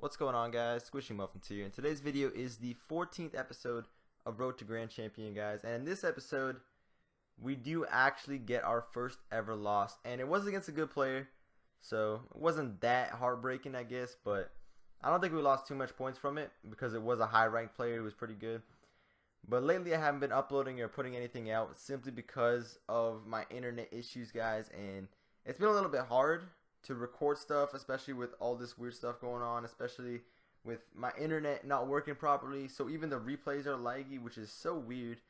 What's going on, guys? Squishy Muffins here, and today's video is the 14th episode of Road to Grand Champion, guys. And in this episode, we do actually get our first ever loss, and it was against a good player, so it wasn't that heartbreaking, I guess. But I don't think we lost too much points from it because it was a high-ranked player who was pretty good. But lately, I haven't been uploading or putting anything out simply because of my internet issues, guys, and it's been a little bit hard to record stuff, especially with all this weird stuff going on, especially with my internet not working properly. So even the replays are laggy, which is so weird.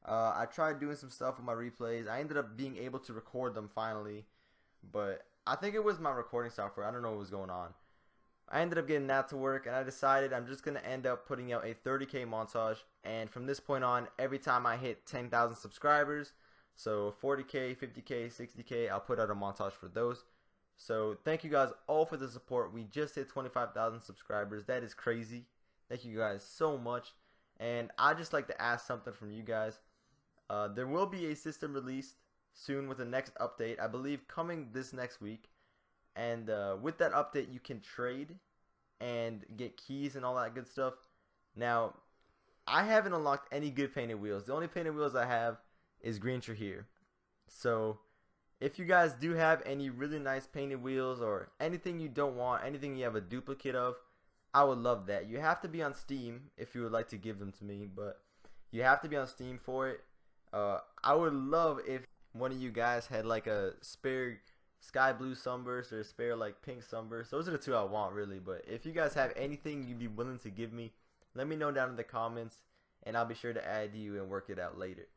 I tried doing some stuff with my replays. I ended up being able to record them finally, but I think it was my recording software. I don't know what was going on. I ended up getting that to work, and I decided I'm just going to end up putting out a 30K montage, and from this point on, every time I hit 10,000 subscribers, so 40K, 50K, 60K, I'll put out a montage for those. So thank you guys all for the support. We just hit 25,000 subscribers. That is crazy. Thank you guys so much. And I'd just like to ask something from you guys. There will be a system released soon with the next update, I believe coming this next week. And with that update, you can trade and get keys and all that good stuff. Now, I haven't unlocked any good painted wheels. The only painted wheels I have is green here. So if you guys do have any really nice painted wheels or anything you don't want, anything you have a duplicate of, I would love that. You have to be on Steam if you would like to give them to me, but you have to be on Steam for it. I would love if one of you guys had like a spare sky blue sunburst or a spare like pink sunburst. Those are the two I want really, but if you guys have anything you'd be willing to give me, let me know down in the comments and I'll be sure to add you and work it out later.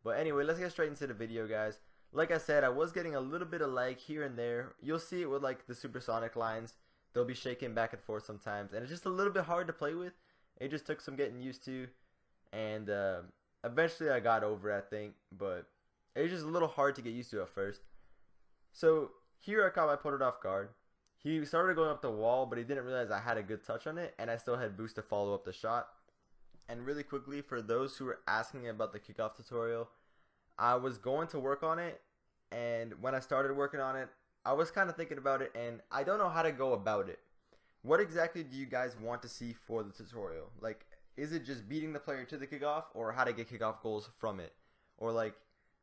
But anyway, let's get straight into the video, guys. Like I said, I was getting a little bit of lag here and there. You'll see it with like the supersonic lines. They'll be shaking back and forth sometimes, and it's just a little bit hard to play with. It just took some getting used to, and eventually I got over it, I think, but it was just a little hard to get used to at first. So here I caught my opponent off guard. He started going up the wall, but he didn't realize I had a good touch on it, and I still had boost to follow up the shot. And really quickly, for those who were asking about the kickoff tutorial, I was going to work on it, and when I started working on it, I was kind of thinking about it, and I don't know how to go about it. What exactly do you guys want to see for the tutorial? Like, is it just beating the player to the kickoff, or how to get kickoff goals from it? Or like,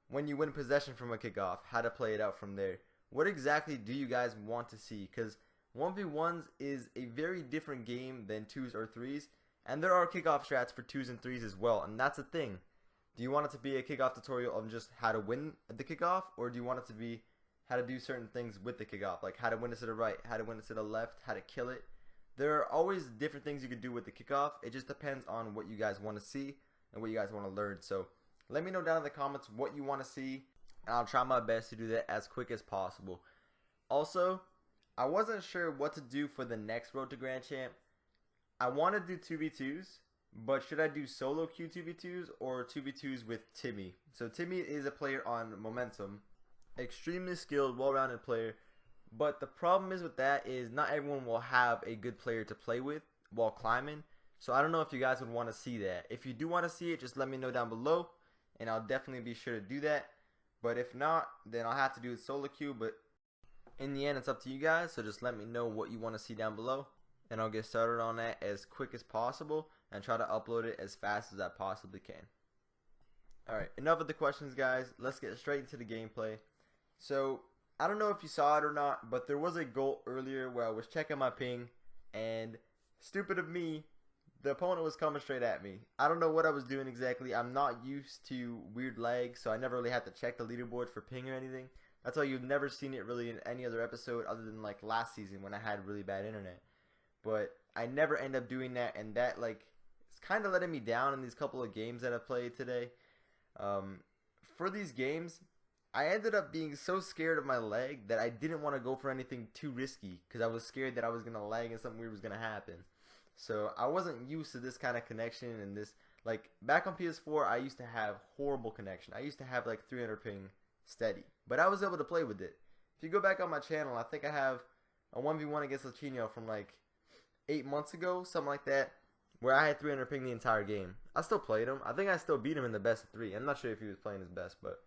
when you win possession from a kickoff, how to play it out from there? What exactly do you guys want to see? Because 1v1s is a very different game than 2s or 3s, and there are kickoff strats for 2s and 3s as well, and that's the thing. Do you want it to be a kickoff tutorial of just how to win the kickoff, or do you want it to be how to do certain things with the kickoff, like how to win it to the right, how to win it to the left, how to kill it? There are always different things you can do with the kickoff. It just depends on what you guys want to see and what you guys want to learn. So let me know down in the comments what you want to see, and I'll try my best to do that as quick as possible. Also, I wasn't sure what to do for the next Road to Grand Champ. I want to do 2v2s. But should I do solo queue 2v2s or 2v2s with Timmy? So Timmy is a player on Momentum, extremely skilled, well-rounded player. But the problem is with that is not everyone will have a good player to play with while climbing. So I don't know if you guys would want to see that. If you do want to see it, just let me know down below, and I'll definitely be sure to do that. But if not, then I'll have to do it solo queue. But in the end, it's up to you guys. So just let me know what you want to see down below, and I'll get started on that as quick as possible and try to upload it as fast as I possibly can. Alright, enough of the questions, guys. Let's get straight into the gameplay. So, I don't know if you saw it or not, but there was a goal earlier where I was checking my ping, and stupid of me, the opponent was coming straight at me. I don't know what I was doing exactly. I'm not used to weird lag, so I never really had to check the leaderboard for ping or anything. That's why you've never seen it really in any other episode other than like last season when I had really bad internet. But I never end up doing that, and that like it's kind of letting me down in these couple of games that I've played today. For these games, I ended up being so scared of my lag that I didn't want to go for anything too risky because I was scared that I was going to lag and something weird was going to happen. So I wasn't used to this kind of connection, and this, like, back on PS4, I used to have horrible connection. I used to have like 300 ping steady, but I was able to play with it. If you go back on my channel, I think I have a 1v1 against Lachino from like 8 months ago, something like that, where I had 300 ping the entire game. I still played him. I think I still beat him in the best of 3. I'm not sure if he was playing his best, but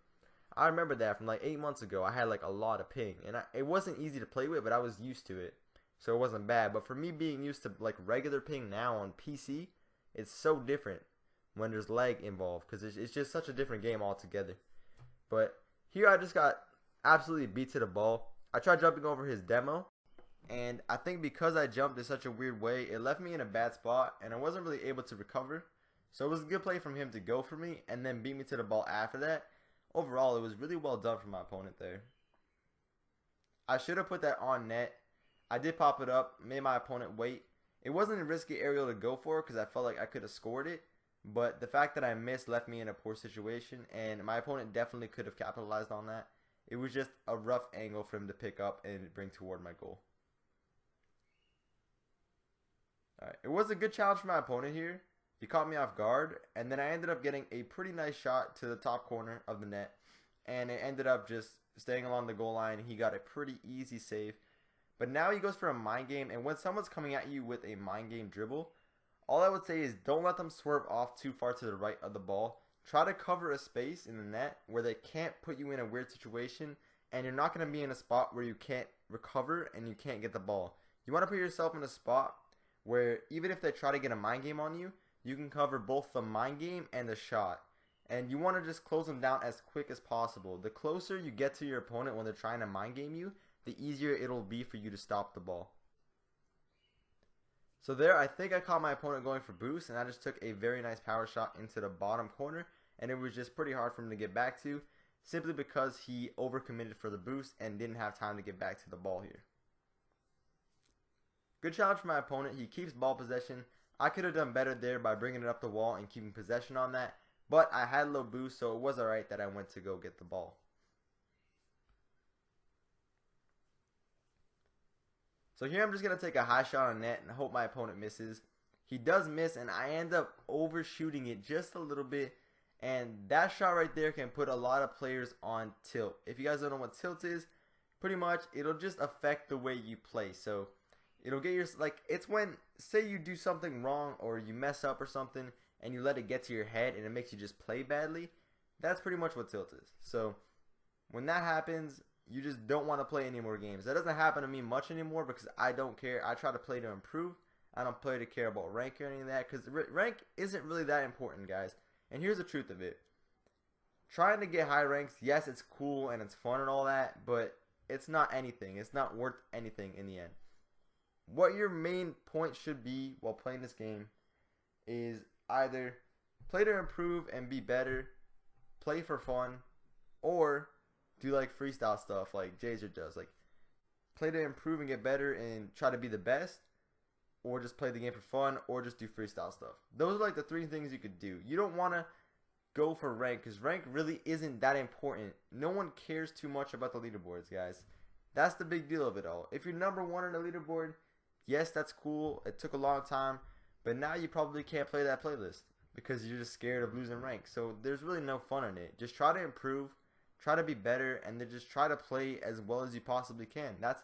I remember that from like 8 months ago. I had like a lot of ping, and it wasn't easy to play with, but I was used to it. so it wasn't bad. But for me being used to like regular ping now on PC, it's so different when there's lag involved because it's just such a different game altogether. But here I just got absolutely beat to the ball. I tried jumping over his demo, and I think because I jumped in such a weird way, it left me in a bad spot, and I wasn't really able to recover. So it was a good play from him to go for me and then beat me to the ball after that. Overall, it was really well done from my opponent there. I should have put that on net. I did pop it up, made my opponent wait. It wasn't a risky aerial to go for because I felt like I could have scored it. But the fact that I missed left me in a poor situation, and my opponent definitely could have capitalized on that. It was just a rough angle for him to pick up and bring toward my goal. Alright, it was a good challenge for my opponent here. He caught me off guard, and then I ended up getting a pretty nice shot to the top corner of the net, and it ended up just staying along the goal line. He got a pretty easy save. But now he goes for a mind game, and when someone's coming at you with a mind game dribble, all I would say is don't let them swerve off too far to the right of the ball. Try to cover a space in the net where they can't put you in a weird situation, and you're not going to be in a spot where you can't recover and you can't get the ball. You want to put yourself in a spot where even if they try to get a mind game on you, you can cover both the mind game and the shot. And you want to just close them down as quick as possible. The closer you get to your opponent when they're trying to mind game you, the easier it'll be for you to stop the ball. So there, I think I caught my opponent going for boost, and I just took a very nice power shot into the bottom corner, and it was just pretty hard for him to get back to, simply because he overcommitted for the boost and didn't have time to get back to the ball here. Good challenge for my opponent. He keeps ball possession. I could have done better there by bringing it up the wall and keeping possession on that, but I had low boost, so it was alright that I went to go get the ball. So here I'm just going to take a high shot on net and hope my opponent misses. He does miss, and I end up overshooting it just a little bit, and that shot right there can put a lot of players on tilt. If you guys don't know what tilt is, pretty much it'll just affect the way you play. So it'll get your, like, it's when, say you do something wrong or you mess up or something and you let it get to your head and it makes you just play badly. That's pretty much what tilt is. So when that happens, you just don't want to play any more games. That doesn't happen to me much anymore because I don't care. I try to play to improve. I don't play to care about rank or any of that because rank isn't really that important, guys. And here's the truth of it. Trying to get high ranks, yes, it's cool and it's fun and all that, but it's not anything. It's not worth anything in the end. What your main point should be while playing this game is either play to improve and be better, play for fun, or do like freestyle stuff like Jazer does. Like play to improve and get better and try to be the best, or just play the game for fun, or just do freestyle stuff. Those are like the three things you could do. You don't want to go for rank because rank really isn't that important. No one cares too much about the leaderboards, guys. That's the big deal of it all. If you're number one on the leaderboard, yes, that's cool. It took a long time, but now you probably can't play that playlist because you're just scared of losing rank. So there's really no fun in it. Just try to improve, try to be better, and then just try to play as well as you possibly can. That's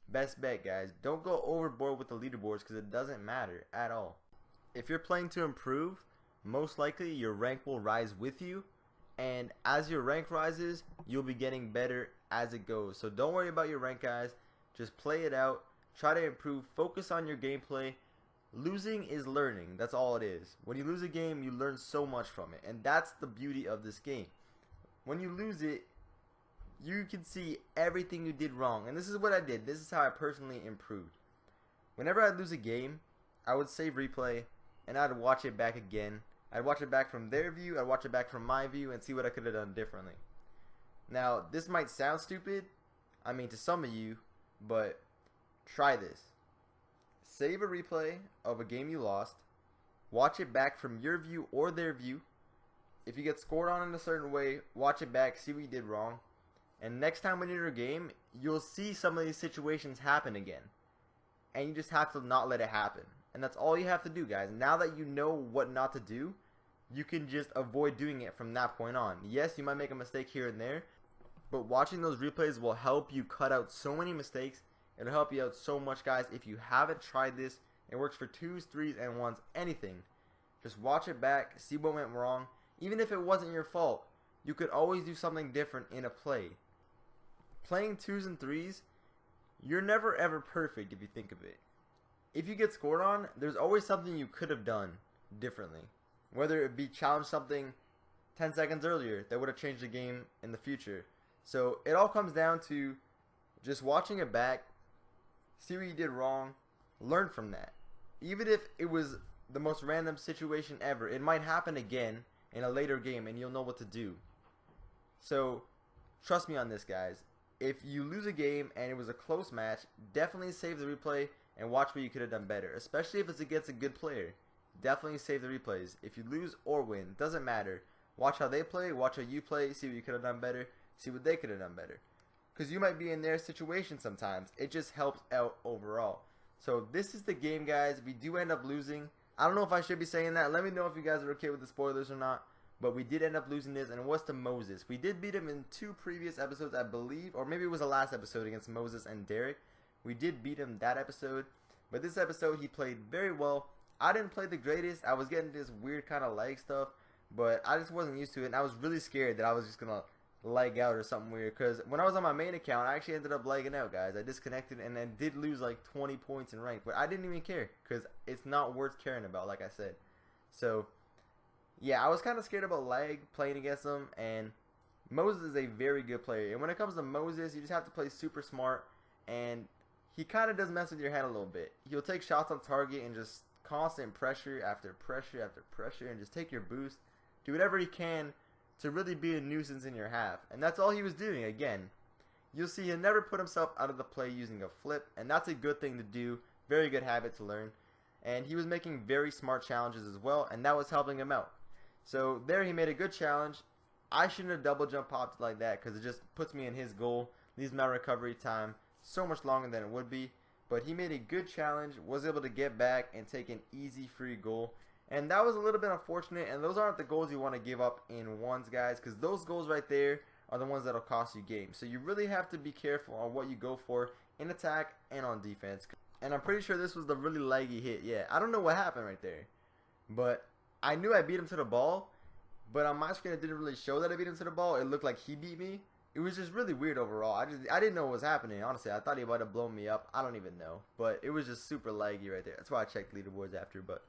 best bet, guys. Don't go overboard with the leaderboards because it doesn't matter at all. If you're playing to improve, most likely your rank will rise with you, and as your rank rises, you'll be getting better as it goes. So don't worry about your rank, guys. Just play it out. Try to improve. Focus on your gameplay. Losing is learning. That's all it is. When you lose a game, you learn so much from it, and that's the beauty of this game. When you lose it, you can see everything you did wrong, and this is what I did. This is how I personally improved. Whenever I'd lose a game, I would save replay, and I'd watch it back again. I'd watch it back from their view, I'd watch it back from my view, and see what I could have done differently. Now, this might sound stupid, I mean to some of you, but try this. Save a replay of a game you lost, watch it back from your view or their view. If you get scored on in a certain way, watch it back, see what you did wrong. And next time when you're in a game, you'll see some of these situations happen again. And you just have to not let it happen. And that's all you have to do, guys. Now that you know what not to do, you can just avoid doing it from that point on. Yes, you might make a mistake here and there, but watching those replays will help you cut out so many mistakes. It'll help you out so much, guys. If you haven't tried this, it works for 2s, 3s, and 1s, anything. Just watch it back, see what went wrong. Even if it wasn't your fault, you could always do something different in a play. Playing 2s and 3s, you're never ever perfect if you think of it. If you get scored on, there's always something you could have done differently. Whether it be challenge something 10 seconds earlier that would have changed the game in the future. So it all comes down to just watching it back, see what you did wrong, learn from that. Even if it was the most random situation ever, it might happen again in a later game and you'll know what to do. So trust me on this, guys. If you lose a game and it was a close match, definitely save the replay and watch what you could have done better, especially if it's against a good player. Definitely save the replays. If you lose or win, doesn't matter. Watch how they play, watch how you play, see what you could have done better, see what they could have done better. Because you might be in their situation sometimes. It just helps out overall. So this is the game, guys. If we do end up losing, I don't know if I should be saying that. Let me know if you guys are okay with the spoilers or not. But we did end up losing this, and it was to Moses. We did beat him in 2 previous episodes, I believe. Or maybe it was the last episode against Moses and Derek. We did beat him that episode. But this episode, he played very well. I didn't play the greatest. I was getting this weird kind of lag stuff. But I just wasn't used to it. And I was really scared that I was just going to lag out or something weird. Because when I was on my main account, I actually ended up lagging out, guys. I disconnected and then did lose like 20 points in rank. But I didn't even care. Because it's not worth caring about, like I said. So yeah, I was kind of scared about lag playing against him, and Moses is a very good player. And when it comes to Moses, you just have to play super smart, and he kind of does mess with your head a little bit. He'll take shots on target and just constant pressure after pressure after pressure, and just take your boost, do whatever he can to really be a nuisance in your half. And that's all he was doing. Again, you'll see he'll never put himself out of the play using a flip, and that's a good thing to do. Very good habit to learn. And he was making very smart challenges as well, and that was helping him out. So there he made a good challenge. I shouldn't have double jump popped like that because it just puts me in his goal. Leaves my recovery time so much longer than it would be. But he made a good challenge, was able to get back and take an easy free goal. And that was a little bit unfortunate, and those aren't the goals you want to give up in ones, guys, because those goals right there are the ones that will cost you games. So you really have to be careful on what you go for in attack and on defense. And I'm pretty sure this was the really laggy hit. Yeah, I don't know what happened right there, but I knew I beat him to the ball, but on my screen it didn't really show that I beat him to the ball. It looked like he beat me. It was just really weird overall. I didn't know what was happening, honestly. I thought he might have blown me up. I don't even know. But it was just super laggy right there. That's why I checked leaderboards after. But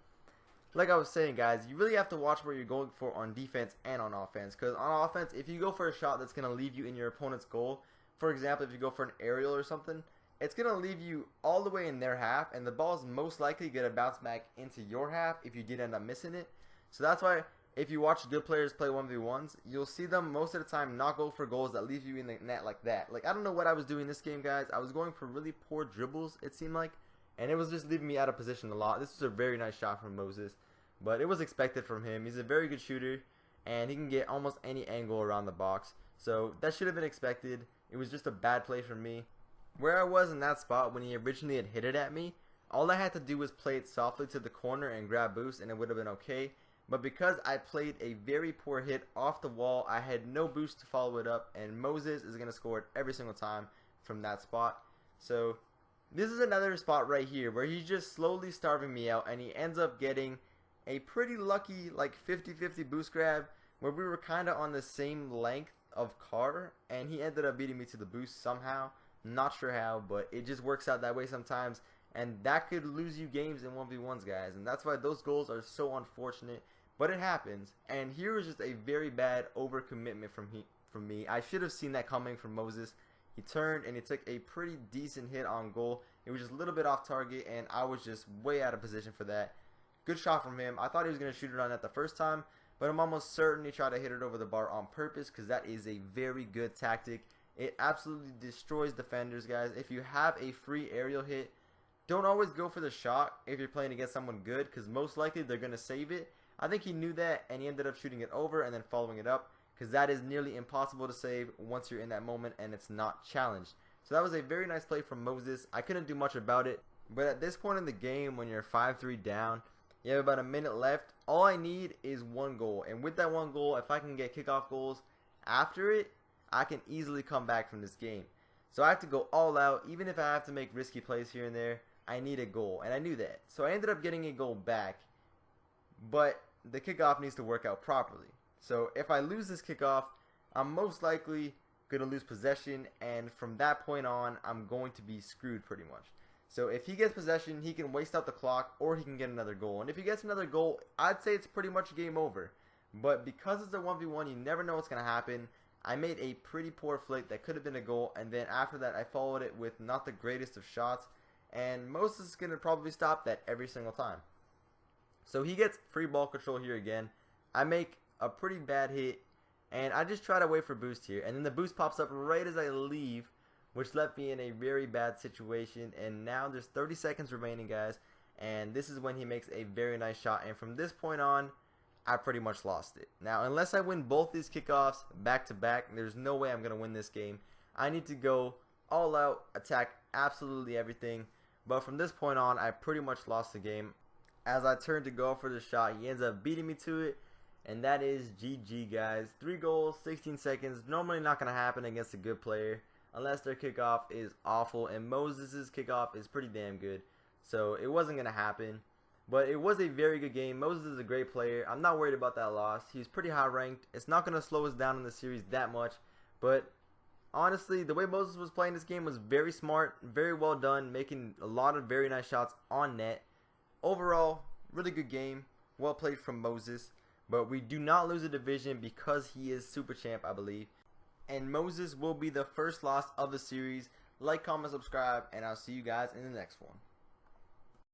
like I was saying, guys, you really have to watch where you're going for on defense and on offense. Because on offense, if you go for a shot that's going to leave you in your opponent's goal, for example, if you go for an aerial or something, it's going to leave you all the way in their half, and the ball is most likely going to bounce back into your half if you did end up missing it. So that's why if you watch good players play 1v1s, you'll see them most of the time not go for goals that leave you in the net like that. Like, I don't know what I was doing this game, guys. I was going for really poor dribbles, it seemed like, and it was just leaving me out of position a lot. This was a very nice shot from Moses, but it was expected from him. He's a very good shooter, and he can get almost any angle around the box. So that should have been expected. It was just a bad play from me. Where I was in that spot when he originally had hit it at me, all I had to do was play it softly to the corner and grab boost, and it would have been okay. But because I played a very poor hit off the wall, I had no boost to follow it up, and Moses is going to score it every single time from that spot. So this is another spot right here where he's just slowly starving me out, and he ends up getting a pretty lucky like 50-50 boost grab where we were kind of on the same length of car, and he ended up beating me to the boost somehow. Not sure how, but it just works out that way sometimes, and that could lose you games in 1v1s, guys, and that's why those goals are so unfortunate. But it happens, and here was just a very bad overcommitment from me. I should have seen that coming from Moses. He turned and he took a pretty decent hit on goal. It was just a little bit off target, and I was just way out of position for that. Good shot from him. I thought he was going to shoot it on net the first time, but I'm almost certain he tried to hit it over the bar on purpose because that is a very good tactic. It absolutely destroys defenders, guys. If you have a free aerial hit, don't always go for the shot if you're playing against someone good because most likely they're going to save it. I think he knew that, and he ended up shooting it over and then following it up because that is nearly impossible to save once you're in that moment and it's not challenged. So that was a very nice play from Moses. I couldn't do much about it, but at this point in the game when you're 5-3 down, you have about a minute left, all I need is one goal. And with that one goal, if I can get kickoff goals after it, I can easily come back from this game. So I have to go all out. Even if I have to make risky plays here and there, I need a goal, and I knew that. So I ended up getting a goal back, but the kickoff needs to work out properly. So if I lose this kickoff, I'm most likely going to lose possession, and from that point on, I'm going to be screwed pretty much. So if he gets possession, he can waste out the clock, or he can get another goal. And if he gets another goal, I'd say it's pretty much game over. But because it's a 1v1, you never know what's going to happen. I made a pretty poor flick that could have been a goal, and then after that, I followed it with not the greatest of shots. And Moses is going to probably stop that every single time. So he gets free ball control here again. I make a pretty bad hit, and I just try to wait for boost here. And then the boost pops up right as I leave, which left me in a very bad situation. And now there's 30 seconds remaining, guys. And this is when he makes a very nice shot. And from this point on, I pretty much lost it. Now, unless I win both these kickoffs back to back, there's no way I'm going to win this game. I need to go all out, attack absolutely everything. But from this point on, I pretty much lost the game. As I turned to go for the shot, he ends up beating me to it. And that is GG, guys. 3 goals, 16 seconds. Normally not going to happen against a good player unless their kickoff is awful. And Moses' kickoff is pretty damn good. So it wasn't going to happen. But it was a very good game. Moses is a great player. I'm not worried about that loss. He's pretty high ranked. It's not going to slow us down in the series that much. But honestly, the way Moses was playing this game was very smart, very well done, making a lot of very nice shots on net. Overall, really good game. Well played from Moses. But we do not lose a division because he is Super Champ, I believe. And Moses will be the first loss of the series. Like, comment, subscribe, and I'll see you guys in the next one.